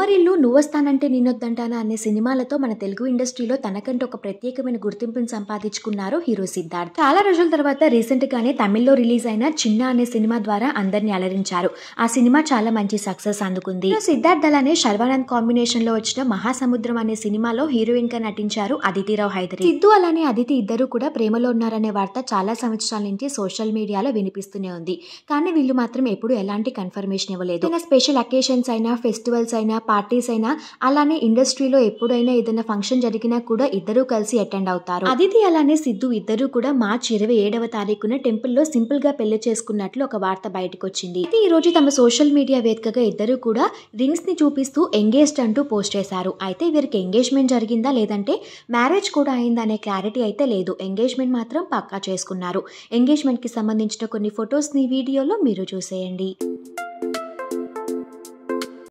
బొమ్మరిల్లు, నువ్వొస్తానంటే నేనొద్దంటానా అనే సినిమాలతో మన తెలుగు ఇండస్ట్రీలో తనకంటూ ఒక ప్రత్యేకమైన గుర్తింపుని సంపాదించుకున్నారు హీరో సిద్ధార్థ్. చాలా రోజుల తర్వాత రీసెంట్ గానే తమిళ్లో రిలీజ్ అయిన చిన్న అనే సినిమా ద్వారా అందరిని అలరించారు. ఆ సినిమా చాలా మంచి సక్సెస్ అందుకుంది. సిద్ధార్థ్ అలానే శర్వానంద్ కాంబినేషన్ లో వచ్చిన మహాసముద్రం అనే సినిమాలో హీరోయిన్ గా నటించారు అదితిరావు హైదరి. సిద్ధు అలానే అదితి ఇద్దరు కూడా ప్రేమలో ఉన్నారనే వార్త చాలా సంవత్సరాల నుంచి సోషల్ మీడియాలో వినిపిస్తూనే ఉంది. కానీ వీళ్ళు మాత్రం ఎప్పుడు ఎలాంటి కన్ఫర్మేషన్ ఇవ్వలేదు. స్పెషల్ అకేషన్స్ అయినా, ఫెస్టివల్స్ అయినా, పార్టీస్ అయినా, అలానే ఇండస్ట్రీలో ఎప్పుడైనా ఏదైనా ఫంక్షన్ జరిగినా కూడా ఇద్దరూ కలిసి అటెండ్ అవుతారు. అదితి అలానే సిద్ధు ఇద్దరు కూడా మార్చి 27వ తారీఖున టెంపుల్ లో సింపుల్ గా పెళ్లి చేసుకున్నట్లు ఒక వార్త బయటకు వచ్చింది. అయితే ఈ రోజు తమ సోషల్ మీడియా వేదికగా ఇద్దరు కూడా రింగ్స్ ని చూపిస్తూ ఎంగేజ్డ్ అంటూ పోస్ట్ చేశారు. అయితే వీరికి ఎంగేజ్మెంట్ జరిగిందా లేదంటే మ్యారేజ్ కూడా అయిందా అనే క్లారిటీ అయితే లేదు. ఎంగేజ్మెంట్ మాత్రం పక్కా చేసుకున్నారు. ఎంగేజ్మెంట్ కి సంబంధించిన కొన్ని ఫొటోస్ ని వీడియోలో మీరు చూసేయండి.